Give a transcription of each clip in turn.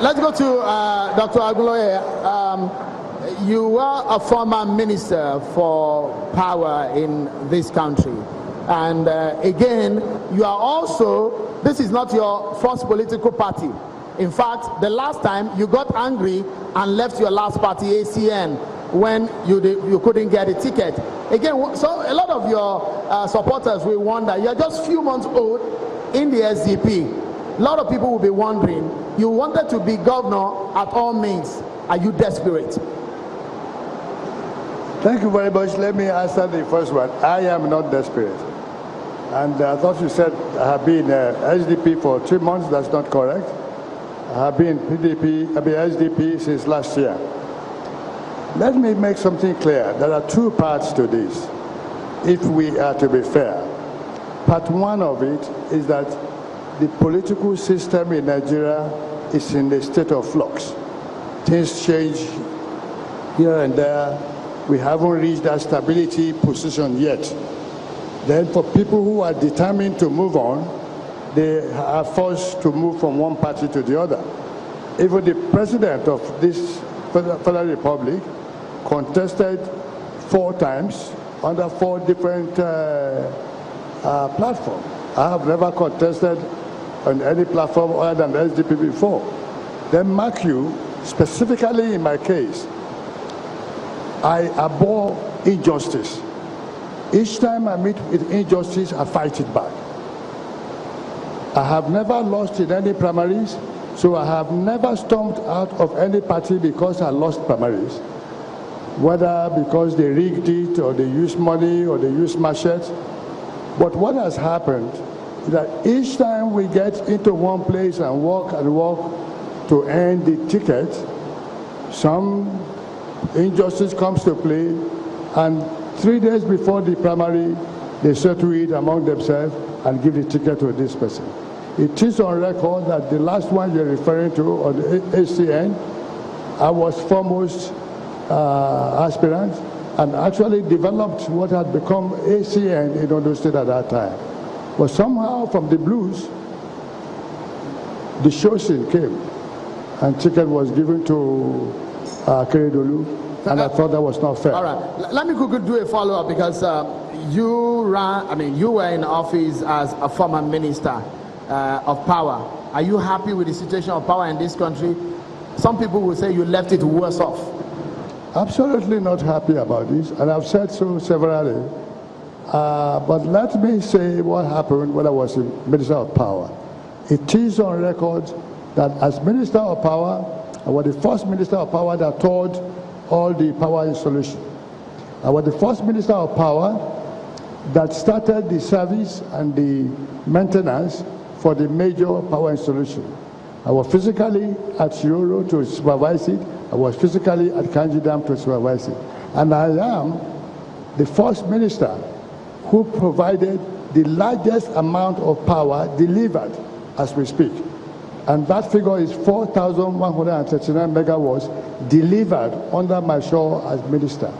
Let's go to Dr. Agunloye. You were a former minister for power in this country. And again, you are also, this is not your first political party. In fact, the last time you got angry and left your last party, ACN, when you couldn't get a ticket. Again, so a lot of your supporters will wonder, you're just a few months old in the SDP. A lot of people will be wondering, you wanted to be governor at all means. Are you desperate? Thank you very much. Let me answer the first one. I am not desperate. And I thought you said I have been SDP for 3 months. That's not correct. I have been SDP since last year. Let me make something clear. There are two parts to this, if we are to be fair. Part one of it is that the political system in Nigeria is in a state of flux. Things change here and there. We haven't reached that stability position yet. Then for people who are determined to move on, they are forced to move from one party to the other. Even the president of this Federal Republic contested 4 times under 4 different platforms. I have never contested on any platform other than the SDP before. Then mark you, specifically in my case, I abhor injustice. Each time I meet with injustice, I fight it back. I have never lost in any primaries, so I have never stormed out of any party because I lost primaries. Whether because they rigged it, or they used money, or they used machetes. But what has happened is that each time we get into one place and walk to earn the ticket, some injustice comes to play, and 3 days before the primary, they settle it among themselves and give the ticket to this person. It is on record that the last one you're referring to, on the ACN, I was foremost aspirant and actually developed what had become ACN in Ondo State at that time. But somehow from the blues, the Jostle came and ticket was given to Keredolu, and I thought that was not fair. All right, let me quickly do a follow-up because you were in office as a former minister of power. Are you happy with the situation of power in this country? Some people will say you left it worse off. Absolutely not happy about this, and I've said so severally. But let me say what happened when I was a Minister of Power. It is on record that as Minister of Power, I was the first Minister of Power that toured all the power installation. I was the first Minister of Power that started the service and the maintenance for the major power installation. I was physically at Shiroro to supervise it. I was physically at Kanji Dam to supervise it. And I am the first minister who provided the largest amount of power delivered as we speak. And that figure is 4,139 megawatts delivered under my shore as minister.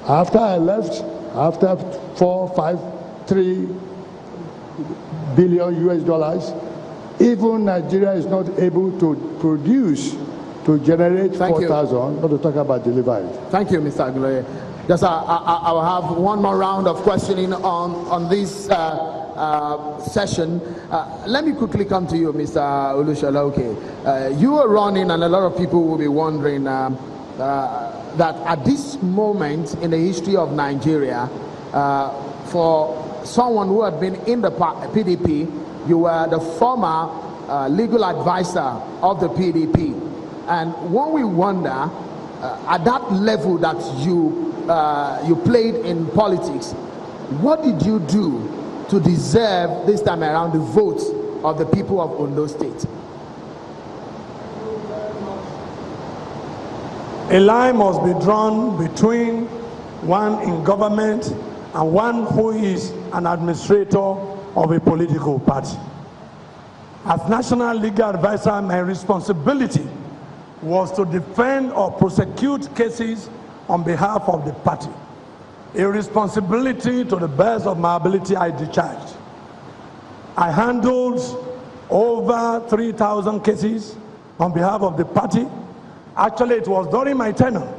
After I left, after 3 billion US dollars, even Nigeria is not able to produce, to generate 4,000, not to talk about delivery. Thank you, Mr. Agunloye. Just, I will have one more round of questioning on this session. Let me quickly come to you, Mr. Olushaloke. You are running, and a lot of people will be wondering that at this moment in the history of Nigeria, for someone who had been in the PDP, you were the former legal advisor of the PDP. And when we wonder, at that level that you played in politics, what did you do to deserve this time around the votes of the people of Ondo State? A line must be drawn between one in government and one who is an administrator of a political party. As National Legal Advisor, my responsibility was to defend or prosecute cases on behalf of the party. A responsibility to the best of my ability I discharged. I handled over 3,000 cases on behalf of the party. Actually, it was during my tenure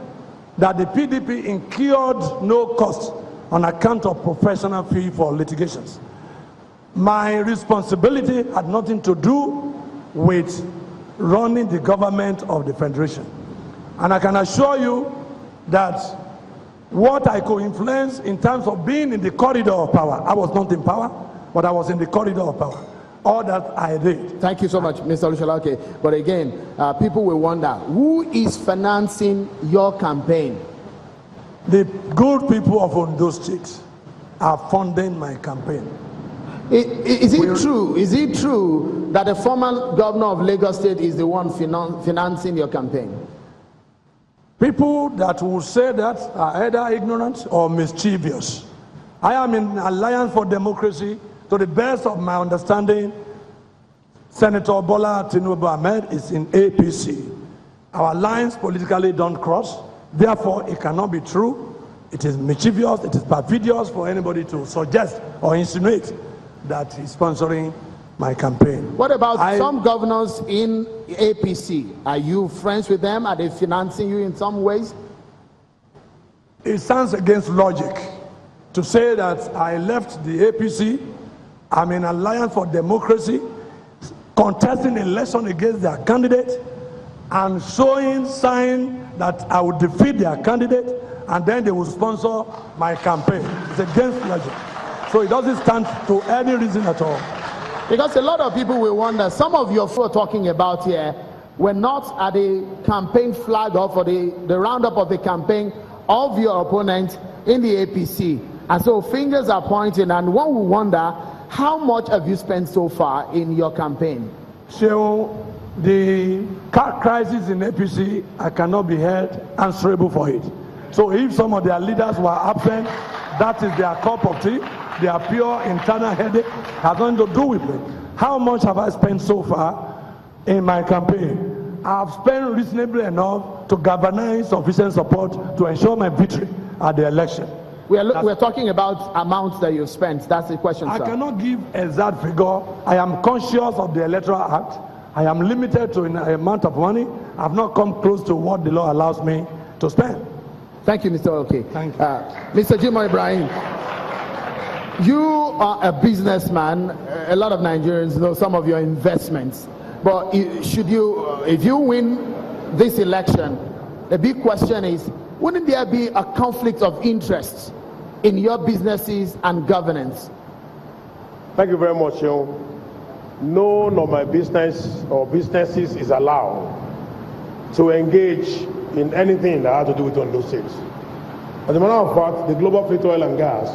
that the PDP incurred no cost on account of professional fee for litigations. My responsibility had nothing to do with running the government of the Federation. And I can assure you that what I could influence in terms of being in the corridor of power, I was not in power, but I was in the corridor of power. All that I did. Thank you so much, Mr. Olushola. But again, people will wonder, who is financing your campaign? The good people of Ondo State are funding my campaign. Is it true? Is it true that the former governor of Lagos State is the one financing your campaign? People that will say that are either ignorant or mischievous. I am in Alliance for Democracy. To the best of my understanding, Senator Bola Tinubu Ahmed is in APC. Our lines politically don't cross. Therefore, it cannot be true. It is mischievous, it is perfidious for anybody to suggest or insinuate that he's sponsoring my campaign. What about some governors in APC? Are you friends with them? Are they financing you in some ways? It sounds against logic to say that I left the APC, I'm in Alliance for Democracy, contesting election against their candidate, and showing sign that I would defeat their candidate, and then they will sponsor my campaign. It's against logic. So it doesn't stand to any reason at all. Because a lot of people will wonder, some of your folks talking about here were not at the campaign flag off or the roundup of the campaign of your opponent in the APC. And so fingers are pointing, and one will wonder, how much have you spent so far in your campaign? So the car crisis in APC, I cannot be held answerable for it. So if some of their leaders were absent, that is their cup of tea. Their pure internal headache has nothing to do with me. How much have I spent so far in my campaign? I've spent reasonably enough to galvanize sufficient support to ensure my victory at the election. We're talking about amounts that you've spent. That's the question, I sir. cannot give exact figure. I am conscious of the Electoral Act. I am limited to an amount of money. I've not come close to what the law allows me to spend. Thank you, Mr. Okay. Thank you. Mr. Ibrahim, you are a businessman. A lot of Nigerians know some of your investments. But if you win this election, the big question is, wouldn't there be a conflict of interest in your businesses and governance? Thank you very much. None of my business or businesses is allowed to engage in anything that has to do with Ondo State. As a matter of fact, the global fleet oil and gas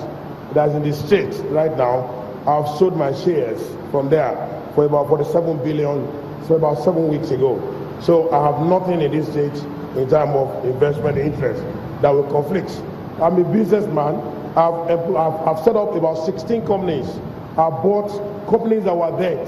that's in the state right now, I've sold my shares from there for about 47 billion, so about 7 weeks ago. So I have nothing in this state in terms of investment interest that will conflict. I'm a businessman. I've set up about 16 companies. I've bought companies that were dead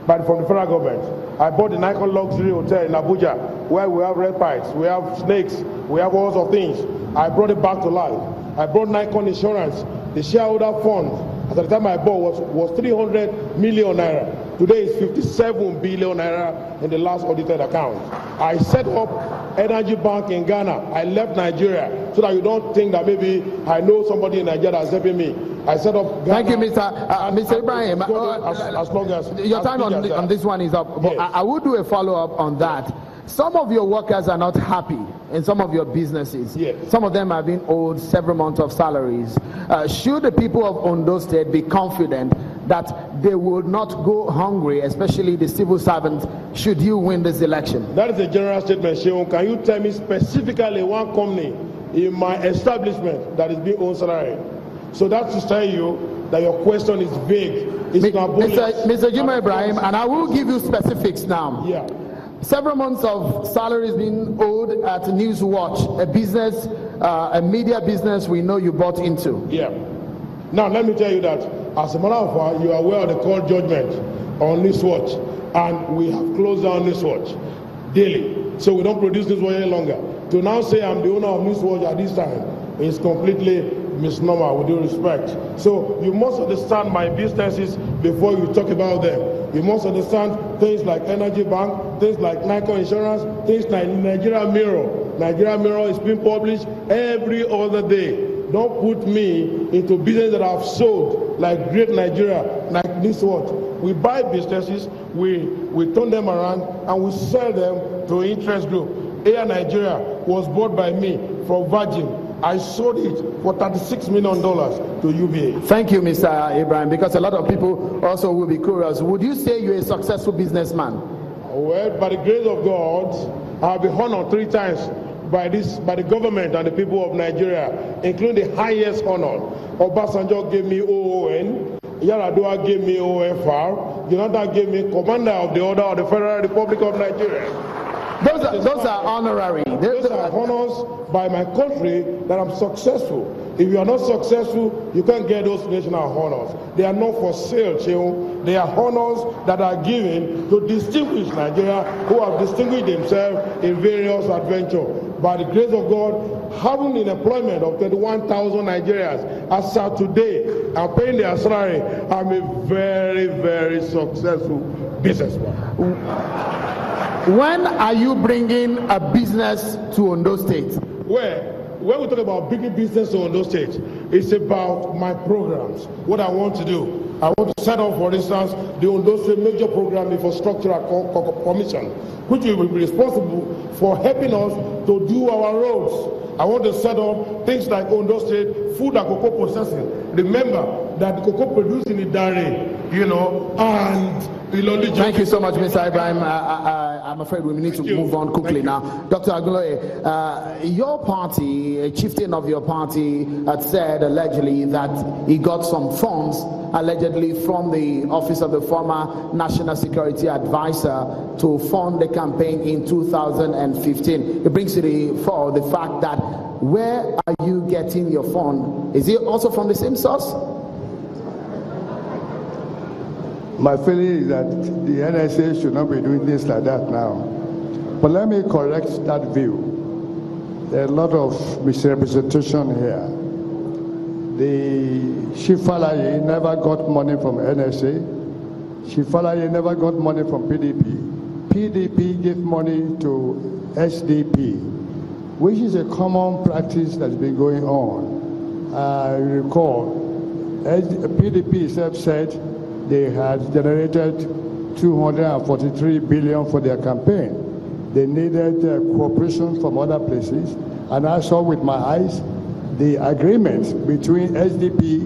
from the federal government. I bought the Nikon Luxury Hotel in Abuja, where we have red pipes, we have snakes, we have all sorts of things. I brought it back to life. I brought Nikon Insurance. The shareholder fund, at the time I bought, was 300 million naira. Today is 57 billion naira in the last audited account. I set up Energy Bank in Ghana. I left Nigeria so that you don't think that maybe I know somebody in Nigeria that's helping me. I set up Ghana. Thank you, Mr. Ibrahim. As long as your time on this one is up. But yes. I will do a follow-up on that. Some of your workers are not happy in some of your businesses. Yes. Some of them have been owed several months of salaries. Should the people of Ondo State be confident that they will not go hungry, especially the civil servants, should you win this election? That is a general statement, Sheon. Can you tell me specifically one company in my establishment that is being owed salary? So that's to tell you that your question is vague. It's not Mr. Ibrahim, and I will give you specifics now. Yeah. Several months of salaries being owed at Newswatch, a business, a media business we know you bought into. Yeah. Now let me tell you that, as a matter of fact, you are aware of the court judgment on Newswatch, and we have closed down Newswatch daily. So we don't produce Newswatch any longer. To now say I'm the owner of Newswatch at this time is completely misnomer, with due respect. So you must understand my businesses before you talk about them. You must understand things like Energy Bank, things like Nikon Insurance, things like Nigeria Mirror. Nigeria Mirror is being published every other day. Don't put me into business that I've sold, like Great Nigeria, like this what. We buy businesses, we turn them around, and we sell them to interest group. Air Nigeria was bought by me from Virgin. I sold it for $36 million to UBA. Thank you, Mr. Ibrahim, because a lot of people also will be curious. Would you say you're a successful businessman? Well, by the grace of God, I've been honored 3 times by the government and the people of Nigeria, including the highest honor. Obasanjo gave me OON, Yaradua gave me OFR, Jonathan gave me Commander of the Order of the Federal Republic of Nigeria. Those are honorary. Those are honors by my country that I'm successful. If you are not successful, you can't get those national honors. They are not for sale, Cheo. They are honors that are given to distinguished Nigeria who have distinguished themselves in various adventures. By the grace of God, having an employment of 21,000 Nigerians as of today, and paying their salary, I'm a very, very successful businessman. When are you bringing a business to Ondo State? When we talk about bringing business to Ondo State, it's about my programs, what I want to do. I want to set up, for instance, the Ondo State Major Program Infrastructure Commission, which will be responsible for helping us to do our roads. I want to set up things like Ondo State food and cocoa processing. Remember that the cocoa produced in Idare, and thank you so much, Mr. Ibrahim. I'm afraid we need to move on quickly now. Dr. Agunloye, your party, a chieftain of your party, had said allegedly that he got some funds allegedly from the office of the former National Security Advisor to fund the campaign in 2015. It brings to the fore the fact that where are you getting your fund? Is it also from the same source? My feeling is that the NSA should not be doing this like that now. But let me correct that view. There are a lot of misrepresentation here. The Shifalaye never got money from NSA. Shifalaye never got money from PDP. PDP gave money to SDP, which is a common practice that's been going on. I recall, PDP itself said they had generated 243 billion for their campaign. They needed cooperation from other places, and I saw with my eyes the agreement between SDP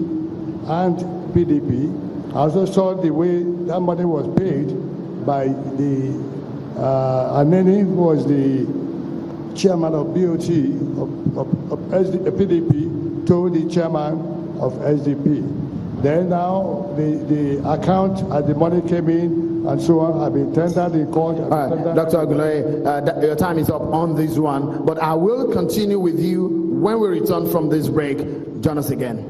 and PDP. I also saw the way that money was paid by the Aneni, who was the chairman of BOT of PDP, to the chairman of SDP. Then now the account as the money came in and so on have been tendered in court. Dr. Agunloye, your time is up on this one, but I will continue with you when we return from this break. Join us again.